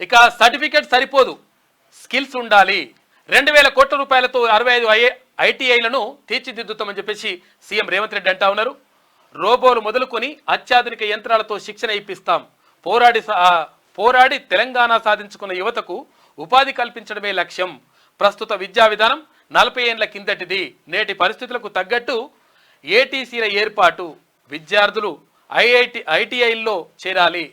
ఇక సర్టిఫికేట్ సరిపోదు, స్కిల్స్ ఉండాలి. 2000 కోట్ల రూపాయలతో 65 ఐటీఐలను తీర్చిదిద్దుతామని చెప్పేసి సీఎం రేవంత్ రెడ్డి అంటా ఉన్నారు. రోబోలు మొదలుకొని అత్యాధునిక యంత్రాలతో శిక్షణ ఇప్పిస్తాం. పోరాడి తెలంగాణ సాధించుకున్న యువతకు ఉపాధి కల్పించడమే లక్ష్యం. ప్రస్తుత విద్యా విధానం 40 ఏళ్ల కిందటిది. నేటి పరిస్థితులకు తగ్గట్టు ఏటీసీల ఏర్పాటు. విద్యార్థులు ఐటీఐల్లో చేరాలి.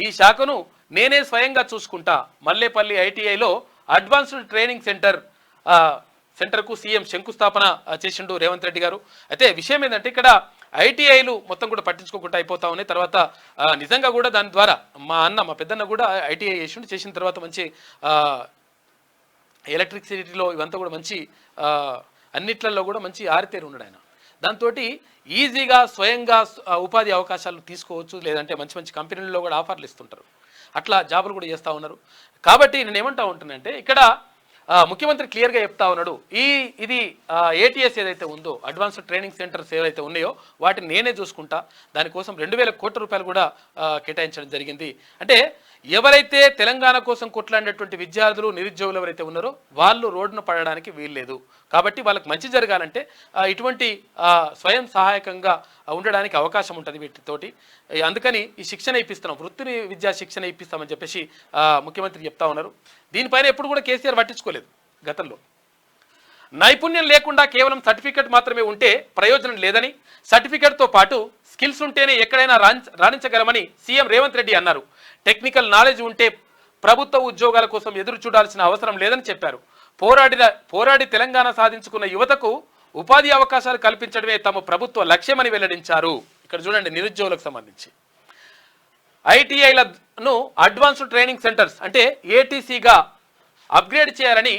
ఈ శాఖను నేనే స్వయంగా చూసుకుంటా. మల్లేపల్లి ఐటీఐలో అడ్వాన్స్డ్ ట్రైనింగ్ సెంటర్కు సీఎం శంకుస్థాపన చేసిండు రేవంత్ రెడ్డి గారు. అయితే విషయం ఏంటంటే ఇక్కడ ఐటీఐలు మొత్తం కూడా పట్టించుకోకుండా అయిపోతా ఉన్నాయి. తర్వాత నిజంగా కూడా దాని ద్వారా మా పెద్దన్న కూడా ఐటీఐ చేసిన తర్వాత మంచి ఎలక్ట్రిసిటీలో ఇవంతా కూడా మంచి అన్నిట్లలో కూడా మంచి ఆరితేరు ఉన్నాడు ఆయన. దాంతో ఈజీగా స్వయంగా ఉపాధి అవకాశాలు తీసుకోవచ్చు. లేదంటే మంచి మంచి కంపెనీల్లో కూడా ఆఫర్లు ఇస్తుంటారు. అట్లా జాబులు కూడా చేస్తూ ఉన్నారు. కాబట్టి నేను ఏమంటా ఉంటున్నానంటే ఇక్కడ ముఖ్యమంత్రి క్లియర్గా చెప్తా ఉన్నాడు, ఇది ఏటీఎస్ ఏదైతే ఉందో, అడ్వాన్స్డ్ ట్రైనింగ్ సెంటర్స్ ఏవైతే ఉన్నాయో వాటిని నేనే చూసుకుంటా. దానికోసం 2000 కోట్ల రూపాయలు కూడా కేటాయించడం జరిగింది. అంటే ఎవరైతే తెలంగాణ కోసం కొట్లాడినటువంటి విద్యార్థులు నిరుద్యోగులు ఎవరైతే ఉన్నారో వాళ్ళు రోడ్డున పడడానికి వీల్లేదు. కాబట్టి వాళ్ళకి మంచి జరగాలంటే ఇటువంటి స్వయం సహాయకంగా ఉండడానికి అవకాశం ఉంటుంది వీటితోటి. అందుకని ఈ శిక్షణ ఇప్పిస్తున్నాం, వృత్తి విద్యా శిక్షణ ఇప్పిస్తామని చెప్పేసి ముఖ్యమంత్రి చెప్తా ఉన్నారు. దీనిపైన ఎప్పుడు కూడా కేసీఆర్ పట్టించుకోలేదు గతంలో. నైపుణ్యం లేకుండా కేవలం సర్టిఫికెట్ మాత్రమే ఉంటే ప్రయోజనం లేదని, సర్టిఫికెట్తో పాటు స్కిల్స్ ఉంటేనే ఎక్కడైనా రాణించగలమని సీఎం రేవంత్ రెడ్డి అన్నారు. టెక్నికల్ నాలెడ్జ్ ఉంటే ప్రభుత్వ ఉద్యోగాల కోసం ఎదురు చూడాల్సిన అవసరం లేదని చెప్పారు. పోరాడి తెలంగాణ సాధించుకున్న యువతకు ఉపాధి అవకాశాలు కల్పించడమే తమ ప్రభుత్వ లక్ష్యమని వెల్లడించారు. ఇక్కడ చూడండి, నిరుద్యోగులకు సంబంధించి ఐటీఐలను అడ్వాన్స్డ్ ట్రైనింగ్ సెంటర్స్ అంటే ఏటీసీగా అప్గ్రేడ్ చేయాలని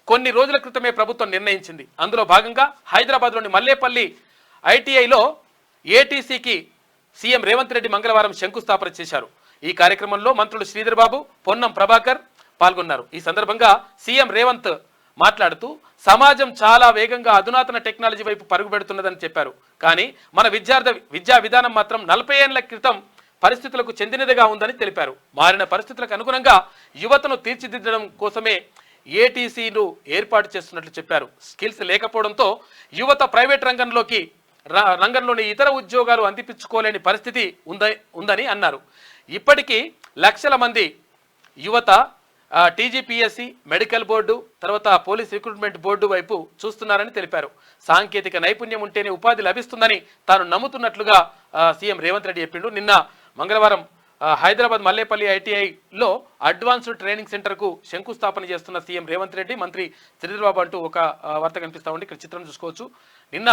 కొన్ని రోజుల క్రితమే ప్రభుత్వం నిర్ణయించింది. అందులో భాగంగా హైదరాబాద్లోని మల్లేపల్లి ఐటీఐలో ఏటీసీకి సీఎం రేవంత్ రెడ్డి మంగళవారం శంకుస్థాపన చేశారు. ఈ కార్యక్రమంలో మంత్రులు శ్రీధర్ బాబు, పొన్నం ప్రభాకర్ పాల్గొన్నారు. ఈ సందర్భంగా సీఎం రేవంత్ మాట్లాడుతూ సమాజం చాలా వేగంగా అధునాతన టెక్నాలజీ వైపు పరుగుపెడుతున్నదని చెప్పారు. కానీ మన విద్యా విధానం మాత్రం 40 ఏళ్ల క్రితం పరిస్థితులకు చెందినదిగా ఉందని తెలిపారు. మారిన పరిస్థితులకు అనుగుణంగా యువతను తీర్చిదిద్దడం కోసమే ఏటీసీలు ఏర్పాటు చేస్తున్నట్లు చెప్పారు. స్కిల్స్ లేకపోవడంతో యువత ప్రైవేట్ రంగంలోని ఇతర ఉద్యోగాలు అందిపించుకోలేని పరిస్థితి ఉందని అన్నారు. ఇప్పటికీ లక్షల మంది యువత టీజీపీఎస్సీ, మెడికల్ బోర్డు, తర్వాత పోలీస్ రిక్రూట్మెంట్ బోర్డు వైపు చూస్తున్నారని తెలిపారు. సాంకేతిక నైపుణ్యం ఉంటేనే ఉపాధి లభిస్తుందని తాను నమ్ముతున్నట్లుగా సీఎం రేవంత్ రెడ్డి చెప్పిండు. నిన్న మంగళవారం హైదరాబాద్ మల్లేపల్లి ఐటీఐలో అడ్వాన్స్డ్ ట్రైనింగ్ సెంటర్కు శంకుస్థాపన చేస్తున్న సీఎం రేవంత్ రెడ్డి, మంత్రి శ్రీధర్ బాబు అంటూ ఒక వార్త కనిపిస్తూ ఉంది. ఇక్కడ చిత్రం చూసుకోవచ్చు. నిన్న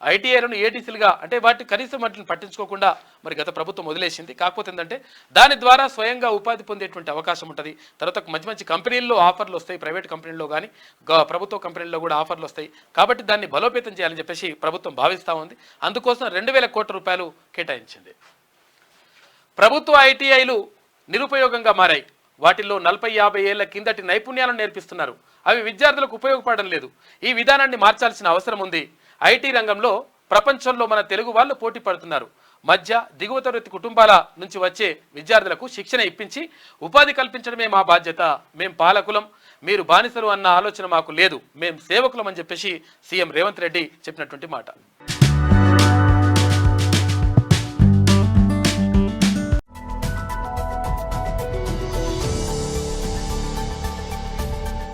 ఐటీఐలను ఏటీసీలుగా అంటే వాటి కనీసం వాటిని పట్టించుకోకుండా మరి గత ప్రభుత్వం వదిలేసింది. కాకపోతే ఏంటంటే దాని ద్వారా స్వయంగా ఉపాధి పొందేటువంటి అవకాశం ఉంటుంది. తర్వాత మంచి మంచి కంపెనీల్లో ఆఫర్లు వస్తాయి, ప్రైవేట్ కంపెనీల్లో కానీ ప్రభుత్వ కంపెనీల్లో కూడా ఆఫర్లు వస్తాయి. కాబట్టి దాన్ని బలోపేతం చేయాలని చెప్పేసి ప్రభుత్వం భావిస్తూ ఉంది. అందుకోసం 2000 కోట్ల రూపాయలు కేటాయించింది. ప్రభుత్వ ఐటీఐలు నిరుపయోగంగా మారాయి. వాటిల్లో 40-50 ఏళ్ల కిందటి నైపుణ్యాలను నేర్పిస్తున్నారు. అవి విద్యార్థులకు ఉపయోగపడడం లేదు. ఈ విధానాన్ని మార్చాల్సిన అవసరం ఉంది. ఐటీ రంగంలో ప్రపంచంలో మన తెలుగు వాళ్ళు పోటీ పడుతున్నారు. మధ్య దిగువ తరగతి కుటుంబాల నుంచి వచ్చే విద్యార్థులకు శిక్షణ ఇప్పించి ఉపాధి కల్పించడమే మా బాధ్యత. మేం పాలకులం, మీరు బానిసలు అన్న ఆలోచన మాకు లేదు. మేం సేవకులం అని చెప్పేసి సీఎం రేవంత్ రెడ్డి చెప్పినటువంటి మాట.